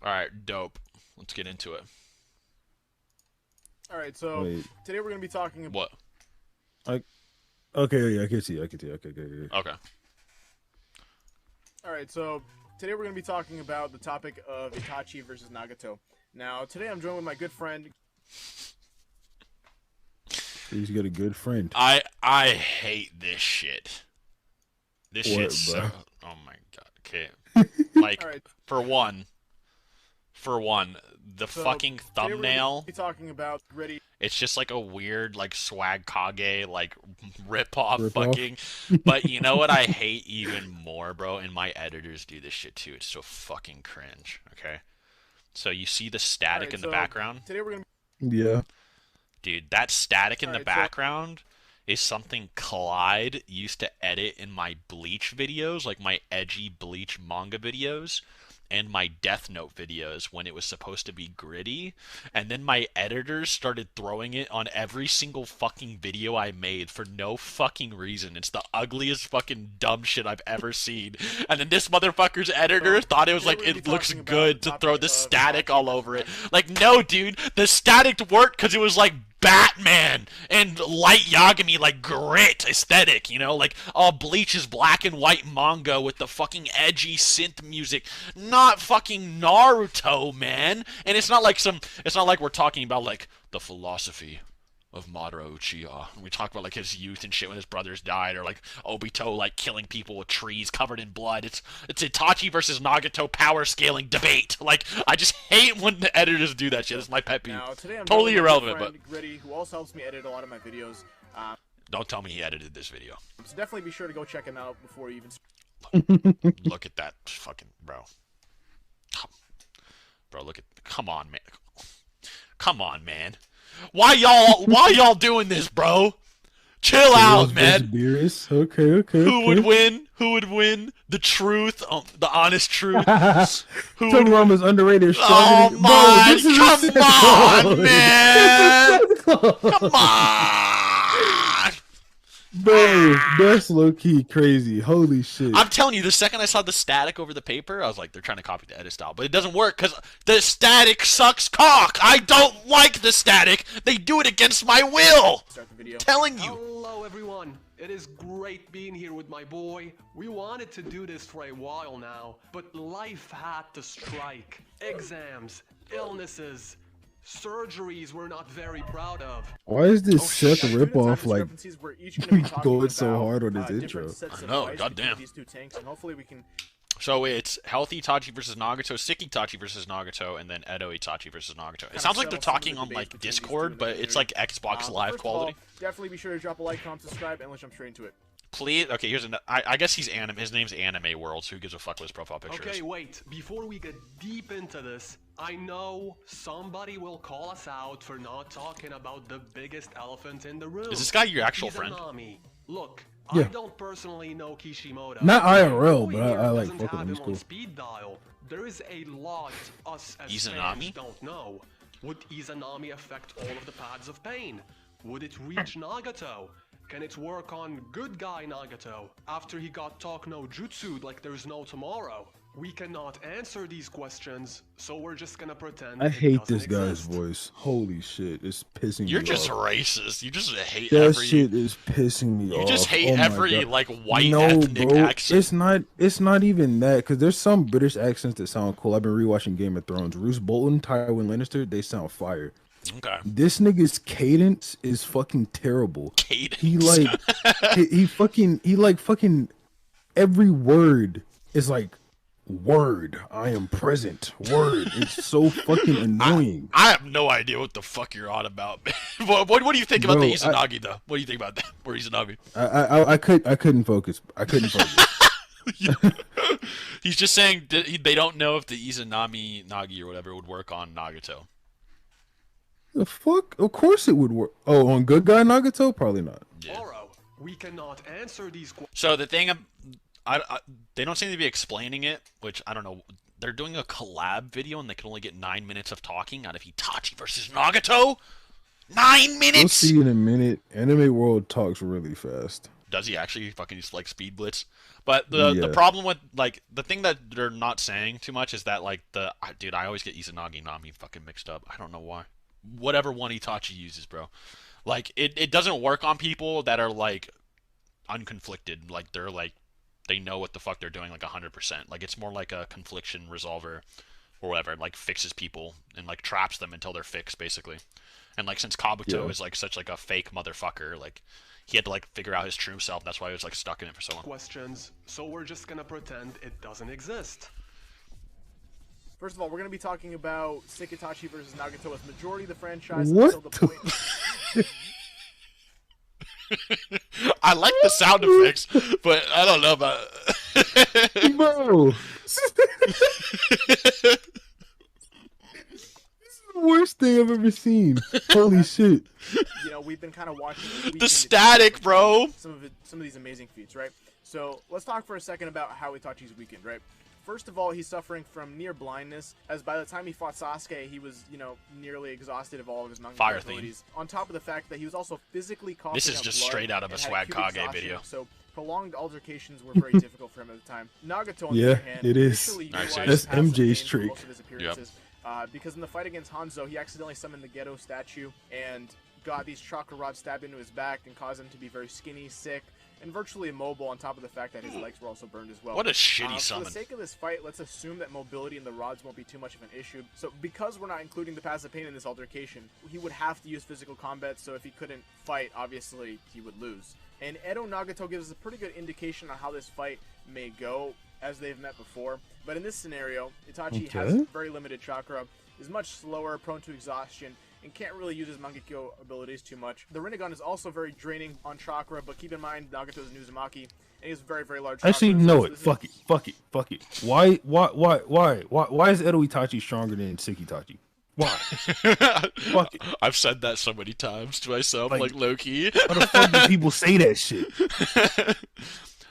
Alright, dope. Let's get into it. Alright, so Wait, today we're going to be talking about... What? okay, yeah, I can see, Okay, okay. Okay. Alright, so today we're going to be talking about the topic of Itachi versus Nagato. Now, today I'm joined with my good friend... He's got a good friend. I hate this shit. This What, shit's bro? so... Oh my god. Okay. Like, Alright, for one, the so fucking today we're thumbnail, going to be talking about gritty... it's just like a weird, like, Swag Kage, like, rip-off Rip-off? fucking... But you know what I hate even more, bro? And my editors do this shit too. It's so fucking cringe, okay? So you see the static Alright, in the so background? today we're going to... Yeah. Dude, that static in the Alright, so- background is something Clyde used to edit in my Bleach videos, like my edgy Bleach manga videos, and my Death Note videos when it was supposed to be gritty. And then my editors started throwing it on every single fucking video I made for no fucking reason. It's the ugliest fucking dumb shit I've ever seen. And then this motherfucker's editor thought it was like, it looks good to throw the static all over it. Like, no, dude, the static worked because it was like Batman and Light Yagami, like grit aesthetic, you know, like all Bleach is black and white manga with the fucking edgy synth music, not fucking Naruto, man. And it's not like we're talking about like the philosophy of Madara Uchiha. We talk about like his youth and shit when his brothers died, or like Obito like killing people with trees covered in blood. It's Itachi versus Nagato power scaling debate. Like, I just hate when the editors do that shit. It's my pet peeve. Now, today I'm Totally joined with my good irrelevant, friend, Gritty, who also helps me edit a lot of my videos. Don't tell me he edited this video. So definitely be sure to go check him out before you even... Look at that fucking bro. Bro, look at, come on, man. Come on, man. Why y'all doing this, bro? Chill out, man. Okay. Who would win? Who would win? The truth, the honest truth. Who Tell would me win? I'm underrated. Oh Bro, my! this is Come on, man! Come Come on! Bro, that's low-key crazy. Holy shit. I'm telling you, the second I saw the static over the paper, I was like, they're trying to copy the edit style. But it doesn't work, because the static sucks cock! I don't like the static! They do it against my will! Start the video. Telling you! Hello everyone, it is great being here with my boy. We wanted to do this for a while now, but life had to strike. Exams, illnesses, surgeries we're not very proud of. Why is this shit. Seth Due to time ripoff like discrepancies, we're each gonna be talking going so about, hard on his different intro? sets of I know, advice goddamn. between these two tanks, and hopefully we can... So it's Healthy Itachi versus Nagato, Sick Itachi versus Nagato, and then Edo Itachi versus Nagato. It sounds like they're talking on like Discord, but it's like Xbox Live first of all, quality. definitely be sure to drop a like, comment, subscribe, and let's jump straight into it. Please, okay, here's I guess he's anime. His name's Anime World, so who gives a fuck what his profile picture Okay, is? wait, before we get deep into this, I know somebody will call us out for not talking about the biggest elephant in the room. Is this guy your actual friend? Izanami. Look, Yeah. I don't personally know Kishimoto. Not IRL, Boy but here I like doesn't fucking have him. him He's on cool. speed dial. There is a lot us as Izanami? fans don't know. Would Izanami affect all of the paths of pain? Would it reach Nagato? Can it work on good guy Nagato after he got talk no jutsu like there's no tomorrow? We cannot answer these questions, so we're just gonna pretend I it hate doesn't this guy's exist. voice. Holy shit, it's pissing You're me just off. racist. You just hate That every. shit is pissing me off. You just hate Oh my every God. like white No, ethnic bro, accent. it's not even that, because there's some British accents that sound cool. I've been rewatching Game of Thrones. Roose Bolton, Tywin Lannister, they sound fire. Okay. This nigga's cadence is fucking terrible. Cadence. He like he like fucking every word is like word. I am present. Word. It's so fucking annoying. I have no idea what the fuck you're on about. what do you think about Bro, the Izanagi though? What do you think about that? Or Izanagi? I couldn't focus. I couldn't focus. He's just saying they don't know if the Izanami Nagi or whatever would work on Nagato. The fuck? Of course it would work. Oh, on good guy Nagato? Probably not. Yeah. Tomorrow, we cannot answer these questions. So the thing, they don't seem to be explaining it, which I don't know. They're doing a collab video and they can only get 9 minutes of talking out of Itachi versus Nagato. 9 We'll minutes. see in a minute. Anime World talks really fast. Does he actually fucking use like speed blitz? But the Yeah. problem with like the thing that they're not saying too much is that like dude, I always get Izanagi and Nami fucking mixed up. I don't know why. Whatever one Itachi uses, bro. Like it doesn't work on people that are like unconflicted. Like they're like they know what the fuck they're doing like 100%. Like it's more like a confliction resolver or whatever. It, like fixes people and like traps them until they're fixed basically. And like since Kabuto Yeah. is like such like a fake motherfucker, like he had to like figure out his true self. That's why he was like stuck in it for so long. Questions, so we're just gonna pretend it doesn't exist. First of all, we're going to be talking about Sick Itachi versus Nagato as majority of the franchise What until the point. I like the sound effects, but I don't know about. Bro. The worst thing I've ever seen. Holy shit. You know, we've been kind of watching this The weekend static, bro. some of these amazing feats, right? So let's talk for a second about how Itachi's weakened, right? First of all, he's suffering from near blindness, as by the time he fought Sasuke, he was, you know, nearly exhausted of all of his manga Fire abilities. On top of the fact that he was also physically coughing This is up just blood straight out of a and had Swag acute Kage exhaustion, video. So prolonged altercations were very difficult for him at the time. Nagato, on the Yeah, other hand, it is. initially Nice. utilized That's passive MJ's pain for trick. most of his appearances, because in the fight against Hanzo, he accidentally summoned the Gedo statue and got these chakra rods stabbed into his back and caused him to be very skinny, sick, and virtually immobile, on top of the fact that his legs were also burned as well. What a shitty For summon. the sake of this fight, let's assume that mobility in the rods won't be too much of an issue. So because we're not including the passive pain in this altercation, he would have to use physical combat, so if he couldn't fight, obviously he would lose. And Edo Nagato gives us a pretty good indication on how this fight may go, as they've met before. But in this scenario, Itachi has Okay. very limited chakra, is much slower, prone to exhaustion, and can't really use his Mangekyo abilities too much. The Rinnegan is also very draining on chakra, but keep in mind Nagato's an Uzumaki, and he has very, very large chakra. Actually, so no this it. is- Fuck it. Why is Edo Itachi stronger than Sick Itachi? Why? Fuck it. I've said that so many times to myself, like low key. Why the fuck do people say that shit?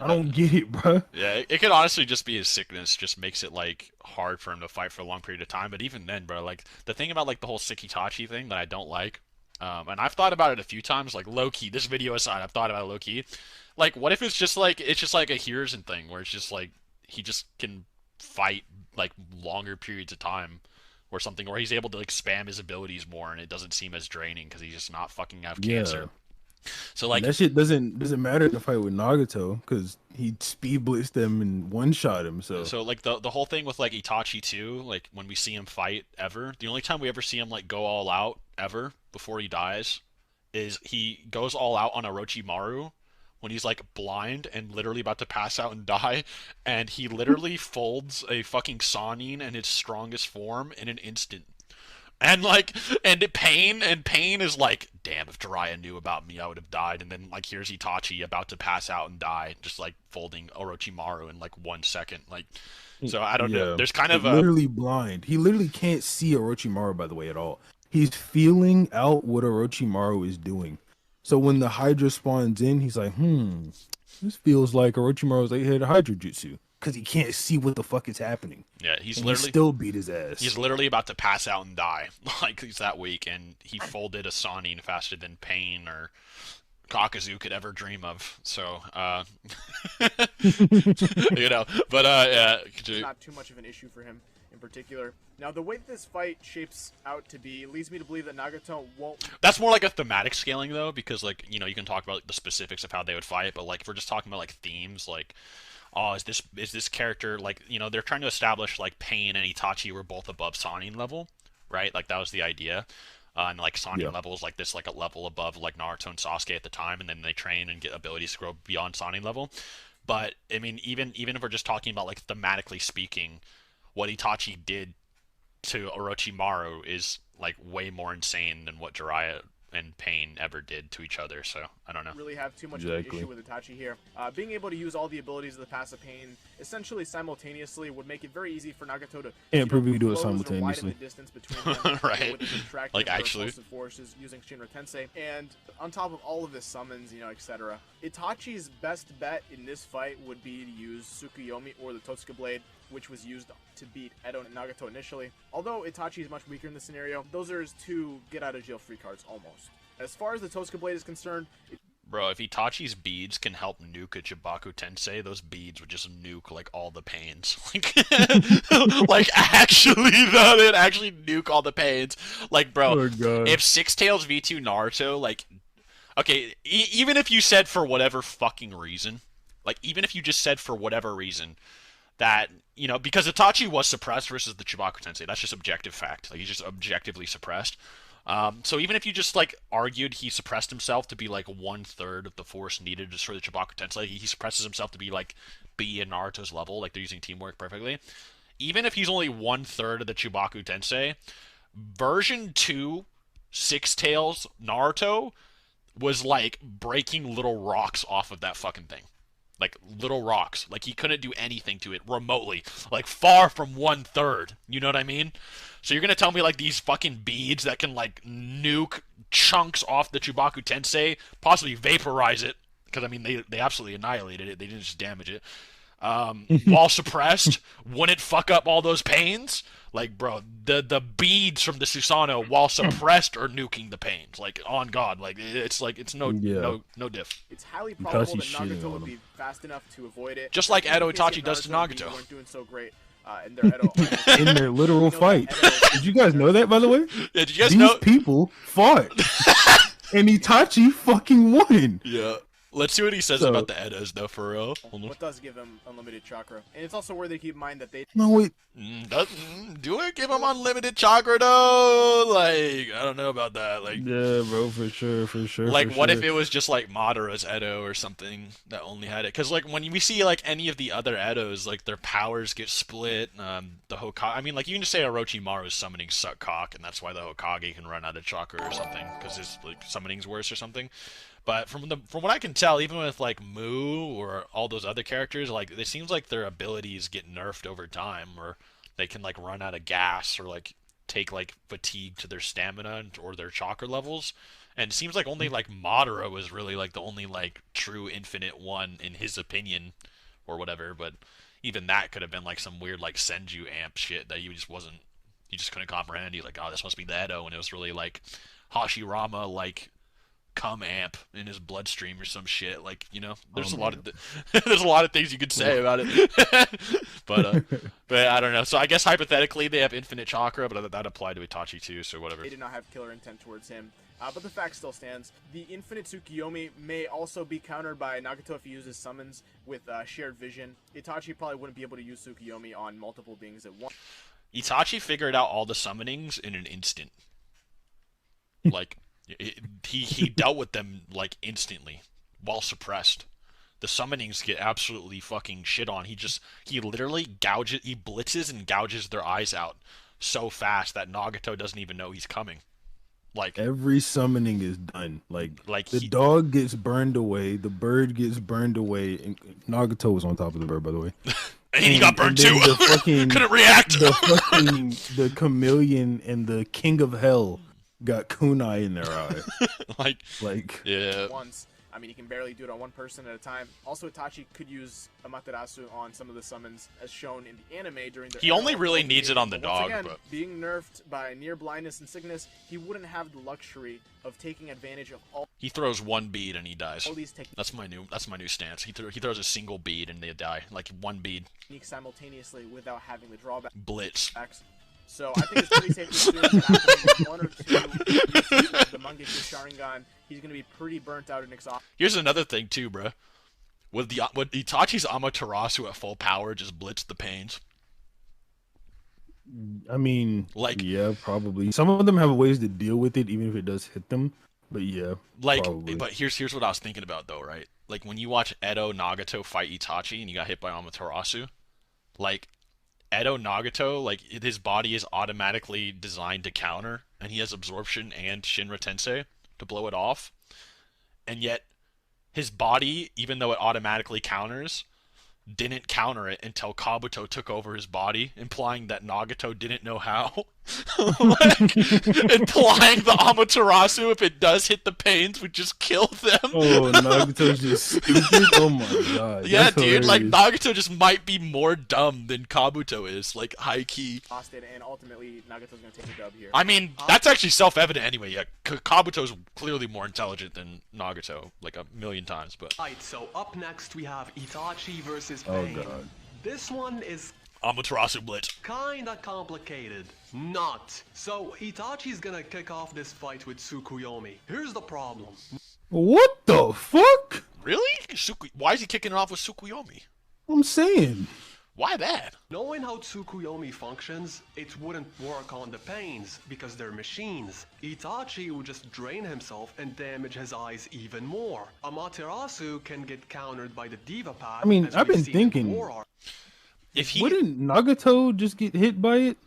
I don't get it, bro. Yeah, it could honestly just be his sickness just makes it like hard for him to fight for a long period of time. But even then, bro, like the thing about like the whole Sikitachi thing that I don't like, and I've thought about it a few times, like low key. This video aside, I've thought about it low key. Like, what if it's just like a Hiruzen thing where it's just like he just can fight like longer periods of time or something, or he's able to like spam his abilities more and it doesn't seem as draining because he's just not fucking have cancer. So like that shit doesn't matter in the fight with Nagato because he speed blitzed them and one shot him. So like the whole thing with like Itachi too, like when we see him fight ever, the only time we ever see him like go all out ever before he dies is he goes all out on Orochimaru when he's like blind and literally about to pass out and die, and he literally folds a fucking Sannin in its strongest form in an instant. And like, Pain is like, damn, if Jiraiya knew about me, I would have died. And then like, here's Itachi about to pass out and die, just like folding Orochimaru in like 1 second. Like, so I don't know. There's kind of He's literally blind. He literally can't see Orochimaru, by the way, at all. He's feeling out what Orochimaru is doing. So when the Hydra spawns in, he's like, this feels like Orochimaru's eight-headed Hydra jutsu. Because he can't see what the fuck is happening. Yeah, he's And literally he still beat his ass. He's literally about to pass out and die. Like, he's that weak, and he folded a Sannin faster than Pain or Kakazu could ever dream of. So, you know, but, yeah. It's not too much of an issue for him in particular. Now, the way that this fight shapes out to be leads me to believe that Nagato won't... That's more like a thematic scaling, though, because, like, you know, you can talk about like, the specifics of how they would fight, but, like, if we're just talking about, like, themes, like, oh, is this character, like, you know, they're trying to establish, like, Pain and Itachi were both above Sannin level, right? Like, that was the idea. And, like, Sannin level is, like, this, like, a level above, like, Naruto and Sasuke at the time, and then they train and get abilities to grow beyond Sannin level. But, I mean, even if we're just talking about, like, thematically speaking, what Itachi did to Orochimaru is, like, way more insane than what Jiraiya and Pain ever did to each other, so I don't know. Really have too much of an issue with Itachi here. Being able to use all the abilities of the passive Pain essentially simultaneously would make it very easy for Nagato to Can't prove he can do it close or widen simultaneously. the distance between them, Right. with his attractive Like, or actually. repulsive forces using Shinra Tensei, and on top of all of his summons, you know, etc. Itachi's best bet in this fight would be to use Tsukuyomi or the Totsuka Blade, which was used to beat Edo and Nagato initially. Although Itachi is much weaker in this scenario, those are his two get-out-of-jail-free cards, almost. As far as the Totsuka Blade is concerned, Bro, if Itachi's beads can help nuke a Chibaku Tensei, those beads would just nuke like all the pains. Like actually, though, they'd actually nuke all the pains. Like, bro, Oh god. if Six Tails V2 Naruto, like, okay, even if you said for whatever fucking reason, like, even if you just said for whatever reason that, you know, because Itachi was suppressed versus the Chibaku Tensei, that's just objective fact. Like, he's just objectively suppressed. So even if you just like argued he suppressed himself to be like 1/3 of the force needed just for the Chibaku Tensei, he suppresses himself to be like B in Naruto's level, like they're using teamwork perfectly. Even if he's only 1/3 of the Chibaku Tensei, version 2 Six Tails Naruto was like breaking little rocks off of that fucking thing. Like little rocks. Like he couldn't do anything to it remotely. Like far from 1/3. You know what I mean? So you're gonna tell me like these fucking beads that can like nuke chunks off the Chubaku Tensei, possibly vaporize it, because I mean they absolutely annihilated it. They didn't just damage it. While suppressed, wouldn't fuck up all those pains. Like, bro, the beads from the Susanoo, while suppressed, are nuking the pains. Like, on God, like it's no diff. It's highly probable that Itachi's shitting Nagato on would him. be fast enough to avoid it. Just like In Edo case if Itachi does to and V Nagato. weren't doing so great in their Edo. In their literal We know that fight. Edo- Did you guys know that, by the way? Yeah, did you guys These know? people fought. And Itachi fucking won. Yeah. Let's see what he says So- about the Edos, though, for real. Hold on. What does give him unlimited chakra, and it's also worthy to keep in mind that they No, wait. Do it give him unlimited chakra, though? Like, I don't know about that. Like, Yeah, bro, for sure, for sure. like, for what sure. if it was just like Madara's Edo or something that only had it? Because like when we see like any of the other Edos, like their powers get split. The Hokage. I mean, like you can just say Orochimaru's summoning suck cock, and that's why the Hokage can run out of chakra or something because his like summoning's worse or something. But from what I can tell, even with like Mu or all those other characters, like it seems like their abilities get nerfed over time, or they can like run out of gas or like take like fatigue to their stamina or their chakra levels. And it seems like only like Madara was really like the only like true infinite one in his opinion, or whatever. But even that could have been like some weird like Senju amp shit that you just couldn't comprehend. You're like, oh, this must be the Edo, and it was really like Hashirama like cum amp in his bloodstream or some shit. Like, you know, there's a lot of there's a lot of things you could say about it. But I don't know. So I guess hypothetically they have infinite chakra, but that applied to Itachi too. So whatever. They did not have killer intent towards him. But the fact still stands. The infinite Tsukiyomi may also be countered by Nagato if he uses summons with shared vision. Itachi probably wouldn't be able to use Tsukiyomi on multiple beings at once. Itachi figured out all the summonings in an instant. Like he dealt with them like instantly while suppressed. The summonings get absolutely fucking shit on. He literally he blitzes and gouges their eyes out so fast that Nagato doesn't even know he's coming. Like Every summoning is done. Like the he- dog gets burned away, the bird gets burned away, and Nagato was on top of the bird, by the way. and he got burned then too. The fucking, Couldn't react. the chameleon and the king of hell got kunai in their eye. Like yeah. Once. I mean, he can barely do it on one person at a time. Also, Itachi could use Amaterasu on some of the summons, as shown in the anime during the. He only really needs it on the But once dog, again, but being nerfed by near blindness and sickness, he wouldn't have the luxury of taking advantage of all he throws one bead and he dies. these techniques That's my new stance. He throws a single bead and they die. Like one bead. simultaneously without having the drawbacks. Blitz. So I think it's pretty safe to assume that after maybe one or two uses of the Mangekyo Sharingan, he's going to be pretty burnt out and exhausted. Here's another thing too, bruh. Would Itachi's Amaterasu at full power just blitz the pains? I mean, Like- yeah, probably. Some of them have ways to deal with it, even if it does hit them. But yeah, Like, probably. but here's what I was thinking about though, right? Like when you watch Edo Nagato fight Itachi and you got hit by Amaterasu, like Edo Nagato, like his body is automatically designed to counter, and he has absorption and Shinra Tensei to blow it off, and yet his body, even though it automatically counters, didn't counter it until Kabuto took over his body, implying that Nagato didn't know how. Like, implying the Amaterasu, if it does hit the pains, would just kill them. Oh, Nagato's just stupid. Oh my god. Yeah, That's dude, like hilarious. Nagato just might be more dumb than Kabuto is, like high key. Lost it, and ultimately Nagato's gonna take the dub here. I mean, that's actually self-evident anyway. Yeah, Kabuto's clearly more intelligent than Nagato, like a million times. But Right, so up next we have Itachi versus Oh Pain. god. This one is Amaterasu Blitz. kinda complicated. Not. So Itachi's gonna kick off this fight with Tsukuyomi. Here's the problem. What the fuck? Really? Why is he kicking it off with Tsukuyomi? I'm saying. Why that? Knowing how Tsukuyomi functions, it wouldn't work on the Pains, because they're machines. Itachi would just drain himself and damage his eyes even more. Amaterasu can get countered by the Diva Pad. I mean, as I've we've been seen in thinking- War Art. If he Wouldn't Nagato just get hit by it?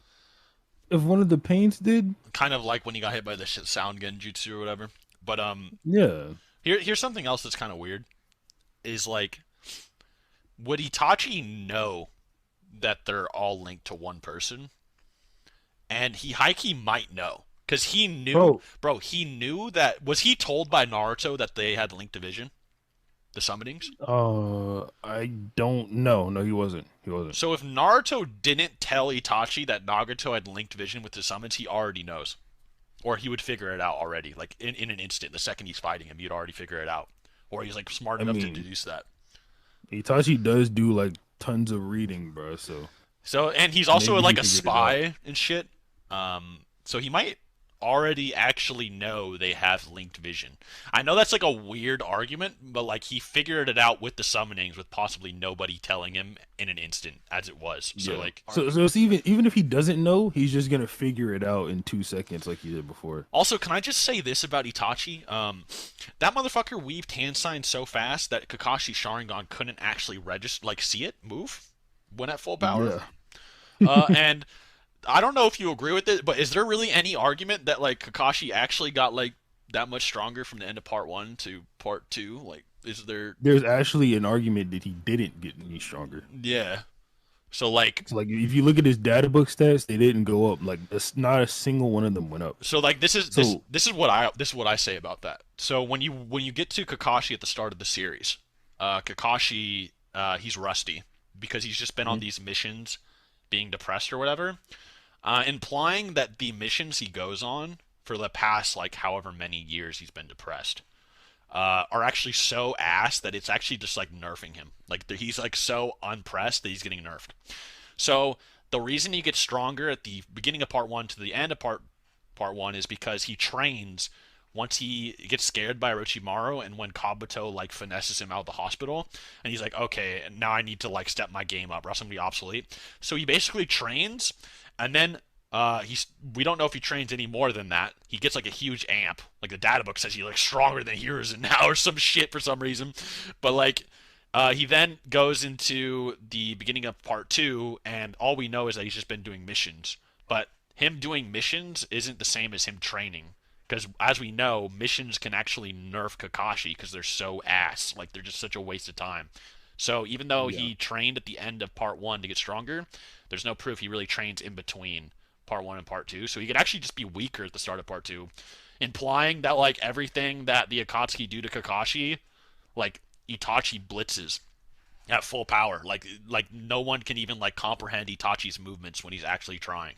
If one of the Pains did? kind of like when he got hit by the sound genjutsu or whatever. But Yeah. here's something else that's kind of weird. Is like, would Itachi know that they're all linked to one person? And he high-key might know. Because he knew, bro, he knew that, was he told by Naruto that they had linked division? The summonings? I don't know. No, he wasn't. He wasn't. So if Naruto didn't tell Itachi that Nagato had linked vision with his summons, he already knows. Or he would figure it out already. Like, in an instant, the second he's fighting him, he'd already figure it out. Or he's, like, smart enough to deduce that. Itachi does do like tons of reading, bro. So And he's also, Maybe like, he a figured it spy and shit. So he might already actually know they have linked vision. I know that's like a weird argument, but like he figured it out with the summonings with possibly nobody telling him in an instant as it was. So yeah. like so it's even if he doesn't know, he's just gonna figure it out in 2 seconds like he did before. Also, can I just say this about Itachi? That motherfucker weaved hand signs so fast that Kakashi's Sharingan couldn't actually register, like see it move when at full power. Yeah. And I don't know if you agree with it, but is there really any argument that like Kakashi actually got like that much stronger from the end of part 1 to part 2? Like, is there? There's actually an argument that he didn't get any stronger. Yeah. So like, So like if you look at his data book stats, they didn't go up. Like not a single one of them went up. so like this is what I say about that. So when you get to Kakashi at the start of the series, Kakashi he's rusty because he's just been on these missions, being depressed or whatever. Implying that the missions he goes on for the past, like, however many years he's been depressed, are actually so ass that it's actually just, like, nerfing him. Like, he's, like, so unpressed that he's getting nerfed. So, the reason he gets stronger at the beginning of part 1 to the end of part 1 is because he trains once he gets scared by Orochimaru and when Kabuto, like, finesses him out of the hospital. And he's like, okay, now I need to, like, step my game up or else I'm going to be obsolete. So he basically trains... And then we don't know if he trains any more than that. He gets like a huge amp. Like the data book says he's like stronger than Hiruzen now or some shit for some reason. But like he then goes into the beginning of part 2 and all we know is that he's just been doing missions. But him doing missions isn't the same as him training. Because as we know, missions can actually nerf Kakashi because they're so ass. Like they're just such a waste of time. So even though he trained at the end of part 1 to get stronger, there's no proof he really trains in between part 1 and part 2. So he could actually just be weaker at the start of part 2, implying that like everything that the Akatsuki do to Kakashi, like Itachi blitzes at full power. Like no one can even like comprehend Itachi's movements when he's actually trying,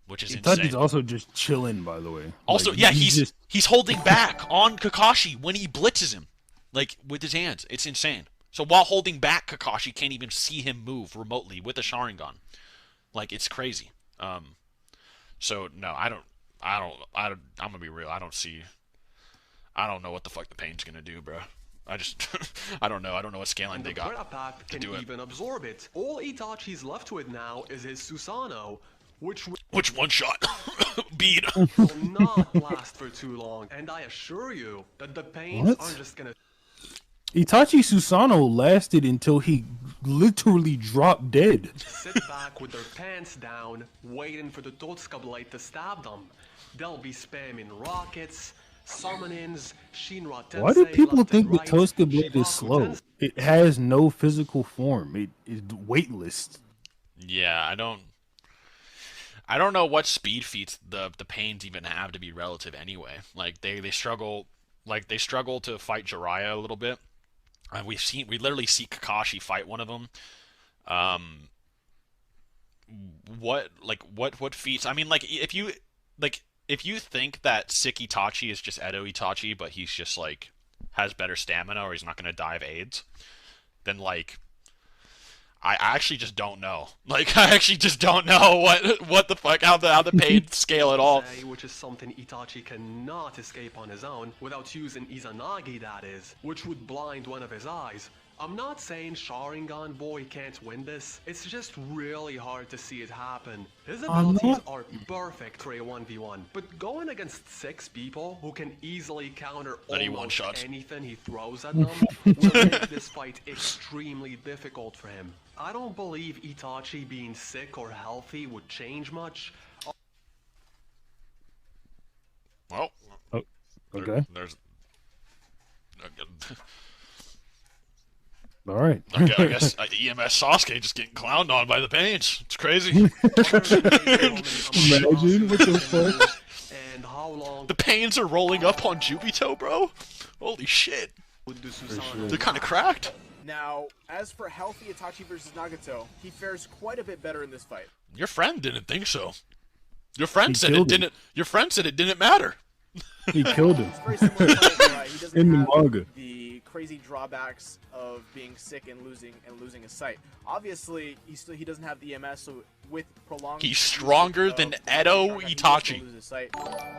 which is Itachi's insane. also just chilling, by the way. Also, Like, yeah, just he's holding back on Kakashi when he blitzes him, like with his hands. It's insane. So while holding back, Kakashi can't even see him move remotely with a Sharingan. Like, it's crazy. So no, I'm gonna be real. I don't know what the fuck the Pain's gonna do, bro. I don't know. I don't know what scaling they got The Path to can do it. even absorb it. All Itachi's left with now is his Susanoo, which Which one shot? Beat. will not last for too long. And I assure you that the Pains What? aren't just gonna Itachi Susanoo lasted until he literally dropped dead. sit back with their pants down, waiting for the Totsuka Blade to stab them. They'll be spamming rockets, summonings, Shinra Tensei Why do people left and think the right, Tosuka Blade is Shibaku slow? Tensei- It has no physical form. It is weightless. Yeah, I don't know what speed feats the Pains even have to be relative anyway. Like they struggle to fight Jiraiya a little bit. We literally see Kakashi fight one of them. Um, what feats? I mean, if you think that Sick Itachi is just Edo Itachi, but he's just like has better stamina or he's not gonna die of AIDS, then like I actually just don't know. Like I actually just don't know what the fuck how the pain scale at all. Which is something Itachi cannot escape on his own without using Izanagi, that is, which would blind one of his eyes. I'm not saying Sharingan Boy can't win this, it's just really hard to see it happen. His abilities are perfect for a 1v1, but going against 6 people who can easily counter almost anything he throws at them will make this fight extremely difficult for him. I don't believe Itachi being sick or healthy would change much. Well, okay. There's All right. okay, I guess EMS Sasuke just getting clowned on by the Pains. It's crazy. Imagine what the fuck. And how long The Pains are rolling up on Jubito, bro. Holy shit. would the Susanoo They're kind of cracked. Now, as for healthy Itachi versus Nagato, he fares quite a bit better in this fight. Your friend didn't think so. Your friend said it killed him. didn't. Your friend said it didn't matter. He killed him. It's very similar to he doesn't In the have manga. the crazy drawbacks of being sick and losing his sight. Obviously, he doesn't have the EMS, so with prolonged He's stronger than Edo he will Itachi. still lose his sight.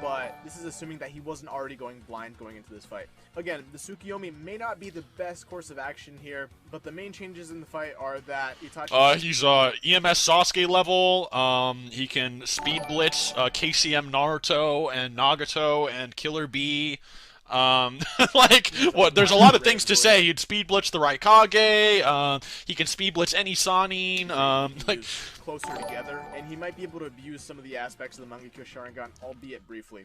But this is assuming that he wasn't already going blind going into this fight. Again, the Tsukiyomi may not be the best course of action here, but the main changes in the fight are that Itachi. He's EMS Sasuke level. He can speed blitz KCM Naruto and Nagato and Killer Bee. Like what? There's a lot of things to say. He'd speed blitz the Raikage. He can speed blitz any Sanin. Like Closer together, and he might be able to abuse some of the aspects of the Mangekyo Sharingan, albeit briefly.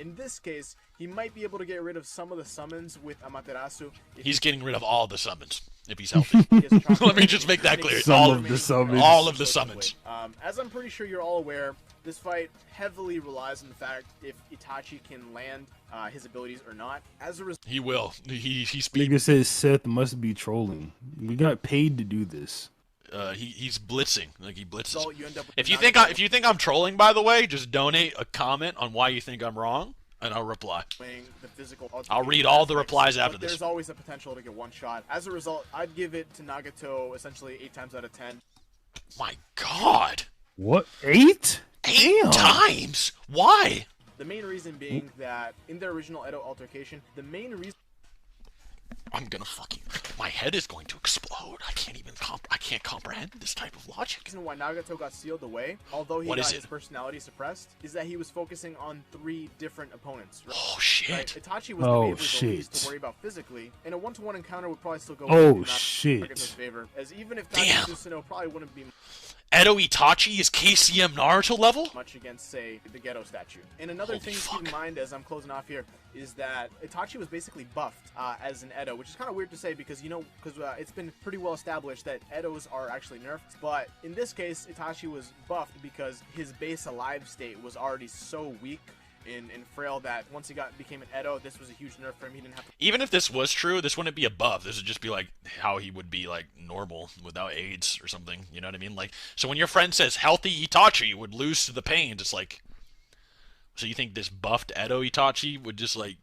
In this case, he might be able to get rid of some of the summons with Amaterasu. he's getting rid of all the summons if he's healthy. Let me just make that clear. Some of the summons. All of the summons. As I'm pretty sure you're all aware, this fight heavily relies on the fact if Itachi can land his abilities or not. As a result, He will. He speed. Nigga says Seth must be trolling. We got paid to do this. He's blitzing. Like he blitzes. you end up with If you Nagato think I'm trolling, by the way, just donate a comment on why you think I'm wrong, and I'll reply. playing the physical I'll read all the aspects, replies but after this. There's always a potential to get one shot. As a result, I'd give it to Nagato essentially 8 times out of 10. My God, What? 8? 8 Damn. times? Why? The main reason being that in their original Edo altercation, the main reason I'm gonna fucking. My head is going to explode. I can't even I can't comprehend this type of logic. why Nagato got sealed away, although he What is got it? his personality suppressed, is that he was focusing on 3 different opponents. Right? Oh shit. Right? Itachi was Oh, the favorite shit. to worry about physically, and a 1-to-1 encounter would probably still go Oh, in shit. Nagato's favor, as even if Damn. Susanoo probably wouldn't be Edo Itachi is KCM Naruto level? much against, say, the Ghetto statue. And another Holy thing to keep fuck. in mind as I'm closing off here is that Itachi was basically buffed as an Edo, which is kind of weird to say because, it's been pretty well established that Edos are actually nerfed. But in this case, Itachi was buffed because his base alive state was already so weak and frail that once he became an Edo, this was a huge nerf for him. He didn't have to. Even if this was true, this wouldn't be above. This would just be like how he would be like normal without AIDS or something. You know what I mean? Like, so when your friend says healthy Itachi would lose to the Pains, it's like, so you think this buffed Edo Itachi would just like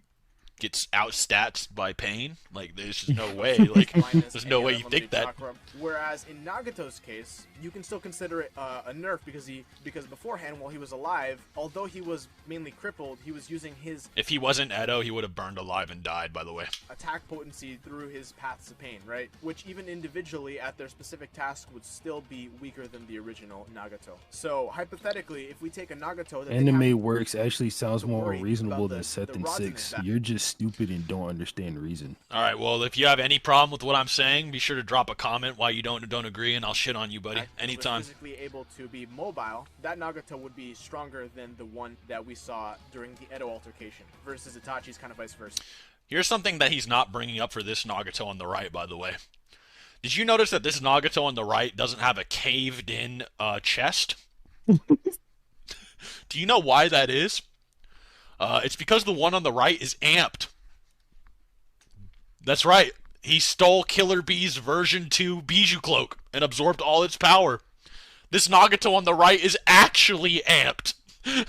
gets outstatsed by Pain? Like, there's just no way. Like, there's no way you think that. Chakra. Whereas in Nagato's case, you can still consider it a nerf because beforehand, while he was alive, although he was mainly crippled, he was using his If he wasn't Edo, he would have burned alive and died. By the way. attack potency through his paths of pain, right? Which even individually at their specific task would still be weaker than the original Nagato. So hypothetically, if we take a Nagato that they have- Anime works actually sounds more worry reasonable about than the Seth and rods in 6. his back. You're just stupid and don't understand reason. All right. Well, if you have any problem with what I'm saying, be sure to drop a comment why you don't agree, and I'll shit on you, buddy. was Anytime. physically able to be mobile, that Nagato would be stronger than the one that we saw during the Edo altercation versus Itachi's kind of vice versa. Here's something that he's not bringing up for this Nagato on the right, by the way. Did you notice that this Nagato on the right doesn't have a caved-in chest? Do you know why that is? It's because the one on the right is amped. That's right. He stole Killer Bee's version 2 Bijou Cloak and absorbed all its power. This Nagato on the right is actually amped.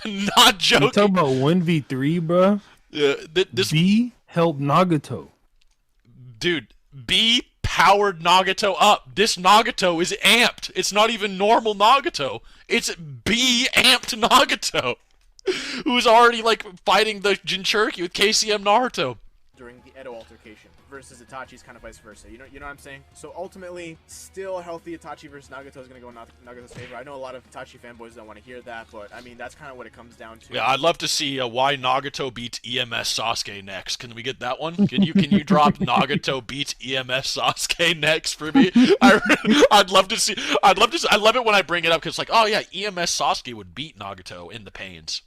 Not joking. You talking about 1v3, bro? This B helped Nagato. Dude, B powered Nagato up. This Nagato is amped. It's not even normal Nagato. It's B amped Nagato, who's already like fighting the Jinchuriki with KCM Naruto. During the Edo altercation versus Itachi's kind of vice versa. You know what I'm saying? So ultimately, still healthy Itachi versus Nagato is going to go in Nagato's favor. I know a lot of Itachi fanboys don't want to hear that, but I mean, that's kind of what it comes down to. Yeah, I'd love to see why Nagato beats EMS Sasuke next. Can we get that one? Can you drop Nagato beats EMS Sasuke next for me? I'd love to see. I love it when I bring it up because it's like, oh yeah, EMS Sasuke would beat Nagato in the pains.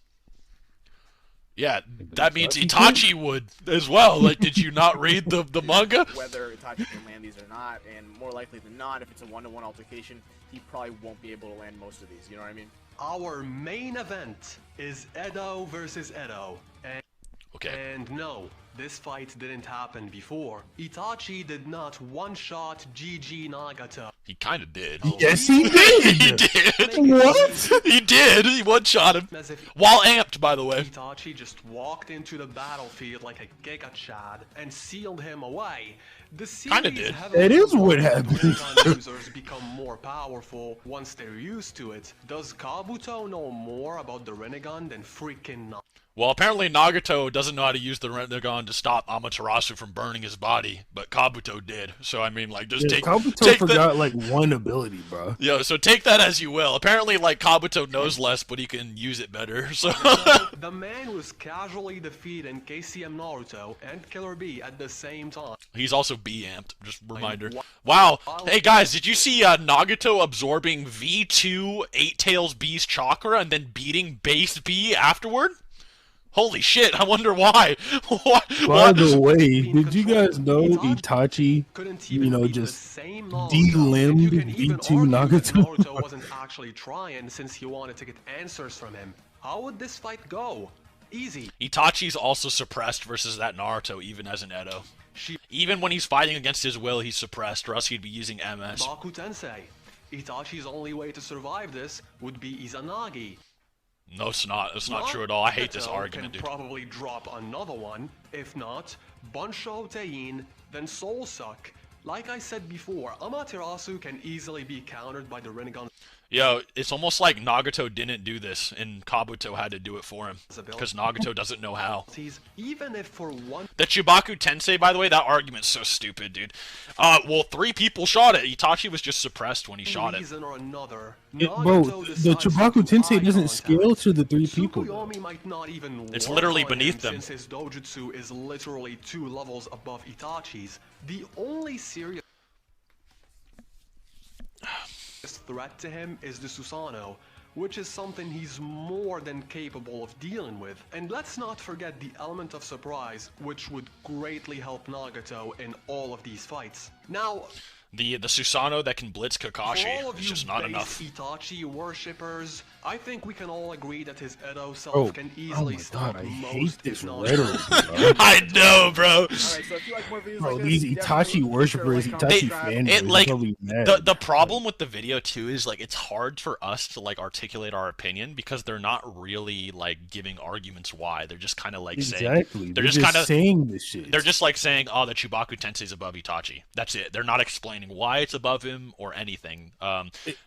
Yeah, that means Itachi would as well. Like, did you not read the manga? Whether Itachi can land these or not, and more likely than not, if it's a one-to-one altercation, he probably won't be able to land most of these. You know what I mean? Our main event is Edo versus Edo. And no, this fight didn't happen before. Itachi did not one-shot GG Nagato. He kind of did. Yes, he did. He did. What? He did. He one-shot him. While amped, by the way. Itachi just walked into the battlefield like a Giga Chad and sealed him away. The Kinda did. That is what happened. Rinnegan users become more powerful once they're used to it. Does Kabuto know more about the Rinnegan than freaking Nagato? Well, apparently Nagato doesn't know how to use the Rinnegan to stop Amaterasu from burning his body, but Kabuto did. So I mean, like, just take Kabuto forgot like one ability, bro. Yeah, so take that as you will. Apparently, like, Kabuto knows less, but he can use it better. So the man was casually defeating KCM Naruto and Killer Bee at the same time. He's also B-amped, just a reminder. Wow. Hey, guys, did you see Nagato absorbing V2 Eight Tails B's chakra and then beating Base B afterward? Holy shit, I wonder why. By the way, did you guys know Itachi, just de-limbed V2 Nagato? Naruto wasn't actually trying since he wanted to get answers from him. How would this fight go? Easy. Itachi's also suppressed versus that Naruto, even as an Edo. Even when he's fighting against his will, he's suppressed, or else he'd be using MS. Baku Tensei. Itachi's only way to survive this would be Izanagi. No, it's not. It's not true at all. I hate this argument, dude. Probably drop another one. If not, Bunsho Tein, then Soul Suck. Like I said before, Amaterasu can easily be countered by the Rinnegan. Yo, it's almost like Nagato didn't do this, and Kabuto had to do it for him. Because Nagato doesn't know how. Even if for one... The Chibaku Tensei, by the way, that argument's so stupid, dude. Well, 3 people shot it. Itachi was just suppressed when he shot it. Or another, Bro, the Chibaku Tensei doesn't scale to the 3 people. Might not even it's literally beneath them. Since his dojutsu is literally 2 levels above Itachi's. The only serious threat to him is the Susanoo, which is something he's more than capable of dealing with. And let's not forget the element of surprise, which would greatly help Nagato in all of these fights. Now, the Susanoo that can blitz Kakashi is just not enough. Itachi worshippers, I think we can all agree that his Edo self can easily stop most, if not. I know, bro. Alright, so if you like more videos Bro, like these this, Itachi worshippers, Itachi fanboys, the problem with the video too is like it's hard for us to like articulate our opinion because they're not really like giving arguments why. They're just kind of like saying they're just kind of saying this shit. They're just like saying, oh, the Chibaku Tensei is above Itachi. That's it. They're not explaining why it's above him or anything.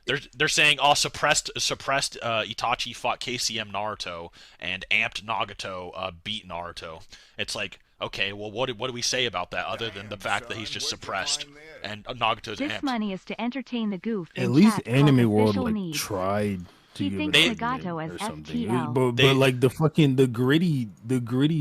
They're saying, oh, suppressed Itachi fought KCM Naruto and amped Nagato beat Naruto. It's like, okay, well, what do we say about that other than the fact that he's just suppressed and Nagato's amped? This money is to entertain the goof. At least Anime World like tried to he give thinks it Nagato as or something. FTL. But like the gritty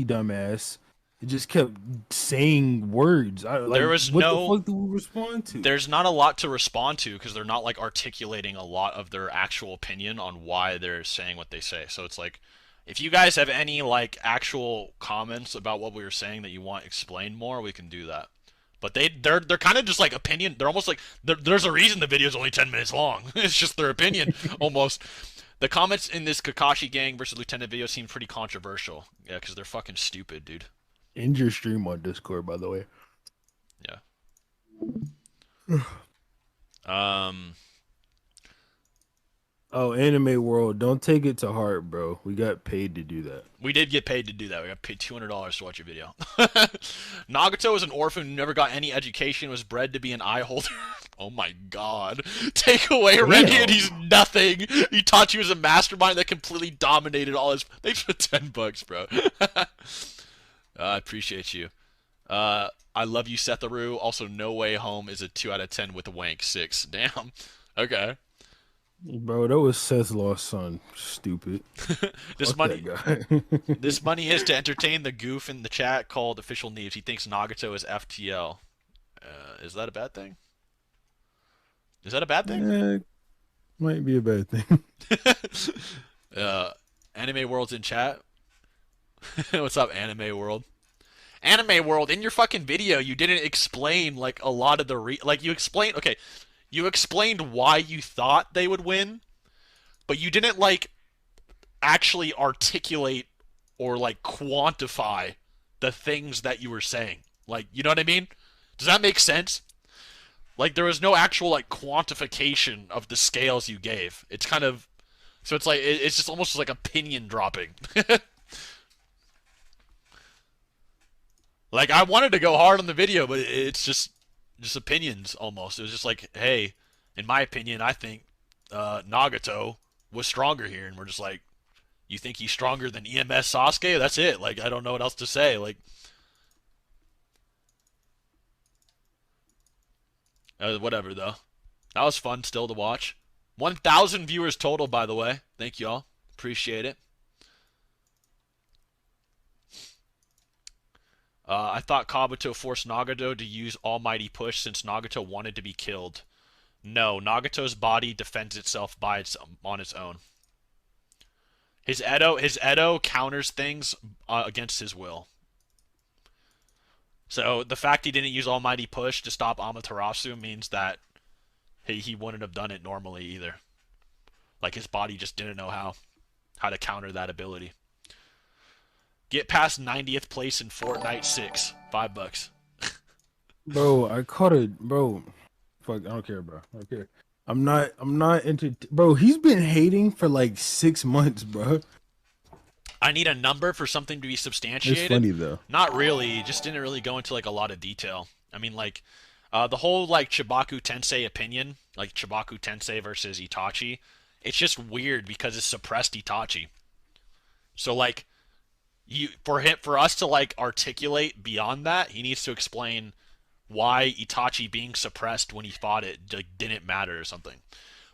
dumbass. It just kept saying words. There was what the fuck do we respond to? There's not a lot to respond to because they're not like articulating a lot of their actual opinion on why they're saying what they say. So it's like, if you guys have any like actual comments about what we were saying that you want explained more, we can do that. But they're kind of just like opinion. They're almost like there's a reason the video is only 10 minutes long. It's just their opinion almost. The comments in this Kakashi gang versus Lieutenant video seem pretty controversial. Yeah, because they're fucking stupid, dude. End your stream on Discord, by the way. Yeah. Um. Oh, Anime World, don't take it to heart, bro. We got paid to do that. We did get paid to do that. We got paid $200 to watch your video. Nagato was an orphan who never got any education, was bred to be an eye holder. Oh my god. Take away Rennie and he's nothing. Itachi was a mastermind that completely dominated all his... Thanks for $10, bro. I appreciate you. I love you, Setharu. Also, No Way Home is a 2 out of 10 with a wank 6. Damn. Okay. Bro, that was Seth's lost son. Stupid. This Fuck money, that guy. this money is to entertain the goof in the chat called Official Neves. He thinks Nagato is FTL. Is that a bad thing? Is that a bad thing? Might be a bad thing. Anime World's in chat. What's up, Anime World? Anime World, in your fucking video, you didn't explain like a lot of the you explained. Okay, you explained why you thought they would win, but you didn't like actually articulate or like quantify the things that you were saying. Like, you know what I mean? Does that make sense? Like, there was no actual like quantification of the scales you gave. It's kind of, so it's like it's just almost like opinion dropping. Like, I wanted to go hard on the video, but it's just opinions almost. It was just like, hey, in my opinion, I think Nagato was stronger here, and we're just like, you think he's stronger than EMS Sasuke? That's it. Like, I don't know what else to say. Like, whatever though. That was fun still to watch. 1,000 viewers total, by the way. Thank y'all. Appreciate it. I thought Kabuto forced Nagato to use Almighty Push since Nagato wanted to be killed. No, Nagato's body defends itself on its own. His Edo counters things against his will. So the fact he didn't use Almighty Push to stop Amaterasu means that he wouldn't have done it normally either. Like, his body just didn't know how to counter that ability. Get past 90th place in Fortnite 6. $5. Bro, I caught it, bro. Fuck, I don't care, bro. I don't care. I'm not into, bro. He's been hating for like 6 months, bro. I need a number for something to be substantiated. It's funny though. Not really. It just didn't really go into like a lot of detail. I mean, like the whole like Chibaku Tensei opinion, like Chibaku Tensei versus Itachi. It's just weird because it's suppressed Itachi. So like, for us to like articulate beyond that, he needs to explain why Itachi being suppressed when he fought it didn't matter or something.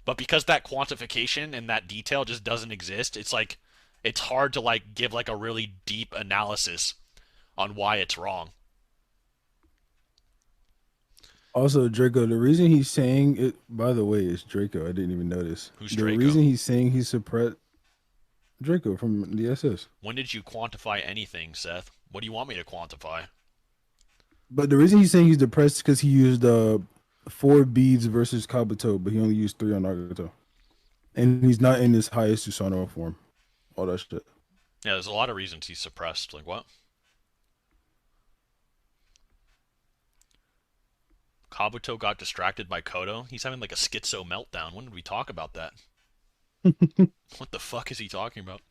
But because that quantification and that detail just doesn't exist, it's like it's hard to like give like a really deep analysis on why it's wrong. Also, Draco, the reason he's saying it, by the way, is Draco. I didn't even notice. Who's the Draco? reason he's saying he's suppressed, Draco from the SS. When did you quantify anything, Seth? What do you want me to quantify? But the reason he's saying he's depressed is because he used 4 beads versus Kabuto, but he only used 3 on Nagato. And he's not in his highest Susanoo form. All that shit. Yeah, there's a lot of reasons he's suppressed. Like, what? Kabuto got distracted by Kodo? He's having like a schizo meltdown. When did we talk about that? What the fuck is he talking about?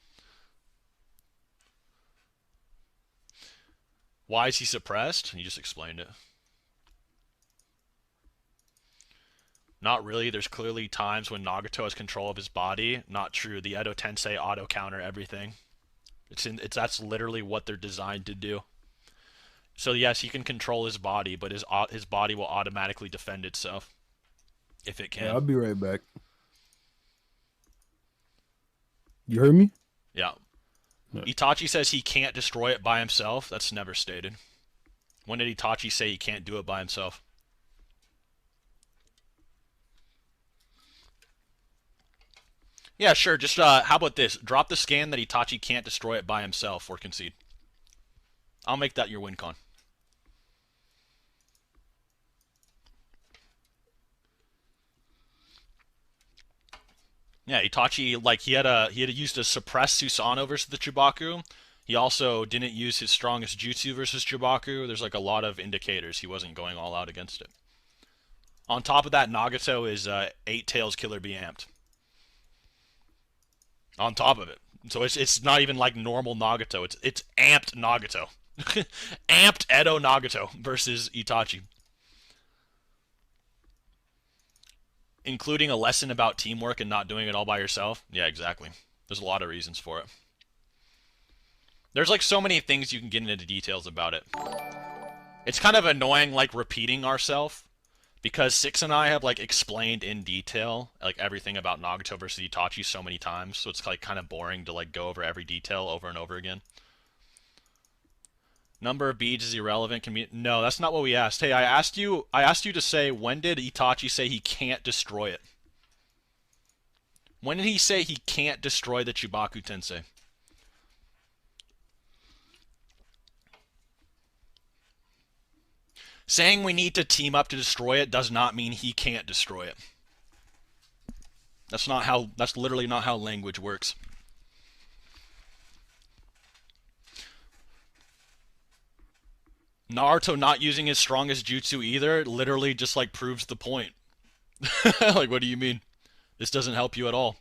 Why is he suppressed? You just explained it. Not really. There's clearly times when Nagato has control of his body. Not true. The Edo Tensei auto counter everything. That's literally what they're designed to do. So yes, he can control his body, but his body will automatically defend itself if it can. Yeah, I'll be right back. You heard me? Yeah. No. Itachi says he can't destroy it by himself. That's never stated. When did Itachi say he can't do it by himself? Yeah, sure. Just how about this? Drop the scan that Itachi can't destroy it by himself or concede. I'll make that your win con. Yeah, Itachi, like he had used a suppressed Susanoo versus the Chibaku. He also didn't use his strongest jutsu versus Chibaku. There's like a lot of indicators he wasn't going all out against it. On top of that, Nagato is 8 Tails Killer Bee amped. On top of it. So it's not even like normal Nagato. It's amped Nagato. Amped Edo Nagato versus Itachi. Including a lesson about teamwork and not doing it all by yourself. Yeah, exactly. There's a lot of reasons for it. There's like so many things you can get into details about it. It's kind of annoying like repeating ourselves because Six and I have like explained in detail like everything about Nagato versus Itachi so many times, so it's like kind of boring to like go over every detail over and over again. Number of beads is irrelevant. No, that's not what we asked. Hey, I asked you to say, when did Itachi say he can't destroy it? When did he say he can't destroy the Chibaku Tensei? Saying we need to team up to destroy it does not mean he can't destroy it. That's literally not how language works. Naruto not using his strongest jutsu either literally just like proves the point. Like, what do you mean? This doesn't help you at all.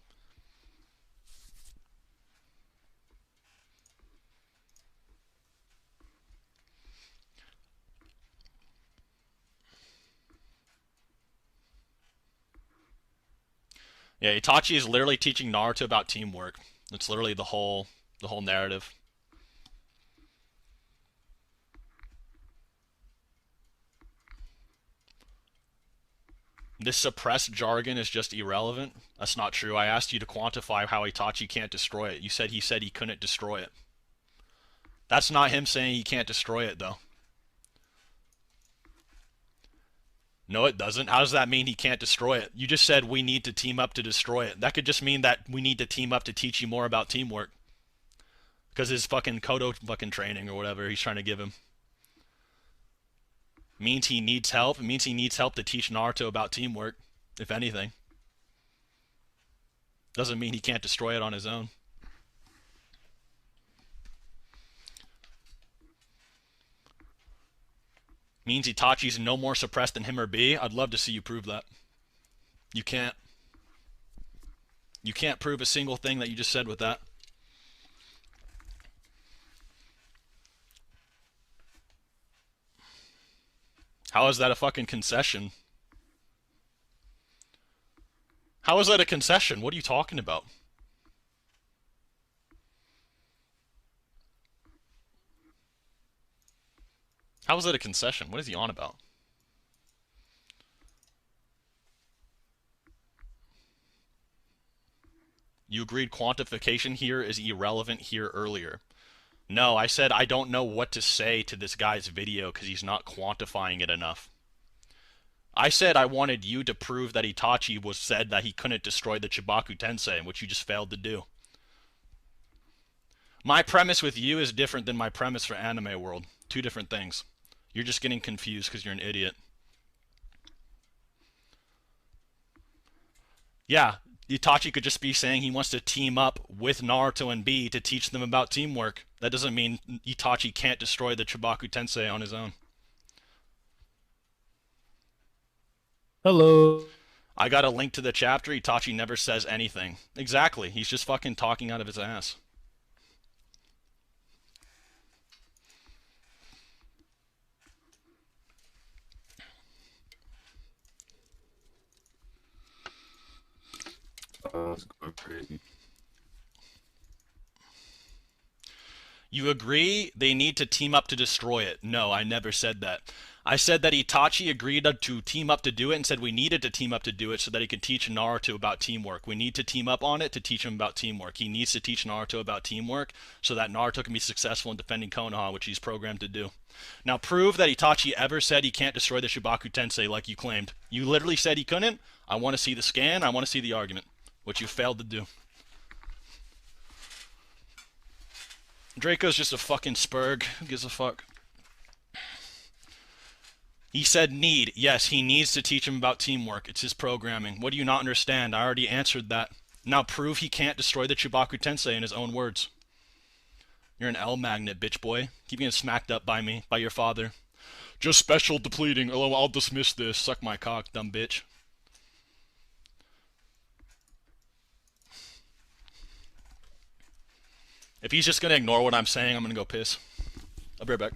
Yeah, Itachi is literally teaching Naruto about teamwork. That's literally the whole narrative. This suppressed jargon is just irrelevant. That's not true. I asked you to quantify how Itachi can't destroy it. You said he said he couldn't destroy it. That's not him saying he can't destroy it, though. No, it doesn't. How does that mean he can't destroy it? You just said we need to team up to destroy it. That could just mean that we need to team up to teach you more about teamwork. Because his fucking Kodo fucking training or whatever he's trying to give him means he needs help. It means he needs help to teach Naruto about teamwork, if anything. Doesn't mean he can't destroy it on his own. Means Itachi's no more suppressed than him or B. I'd love to see you prove that. You can't. You can't prove a single thing that you just said with that. How is that a fucking concession? How is that a concession? What are you talking about? How is that a concession? What is he on about? You agreed quantification here is irrelevant here earlier. No, I said I don't know what to say to this guy's video because he's not quantifying it enough. I said I wanted you to prove that Itachi was said that he couldn't destroy the Chibaku Tensei, which you just failed to do. My premise with you is different than my premise for Anime World. Two different things. You're just getting confused because you're an idiot. Yeah, Itachi could just be saying he wants to team up with Naruto and B to teach them about teamwork. That doesn't mean Itachi can't destroy the Chibaku Tensei on his own. Hello. I got a link to the chapter. Itachi never says anything. Exactly. He's just fucking talking out of his ass. Oh, it's going crazy. You agree they need to team up to destroy it? No, I never said that. I said that Itachi agreed to team up to do it and said we needed to team up to do it so that he could teach Naruto about teamwork. We need to team up on it to teach him about teamwork. He needs to teach Naruto about teamwork so that Naruto can be successful in defending Konoha, which he's programmed to do. Now prove that Itachi ever said he can't destroy the Shibaku Tensei like you claimed. You literally said he couldn't. I want to see the scan. I want to see the argument, which you failed to do. Draco's just a fucking spurg. Who gives a fuck? He said need. Yes, he needs to teach him about teamwork. It's his programming. What do you not understand? I already answered that. Now prove he can't destroy the Chubaku Tensei in his own words. You're an L magnet, bitch boy. Keep getting smacked up by me, by your father. Just special depleting. Oh, I'll dismiss this. Suck my cock, dumb bitch. If he's just gonna ignore what I'm saying, I'm gonna go piss. I'll be right back.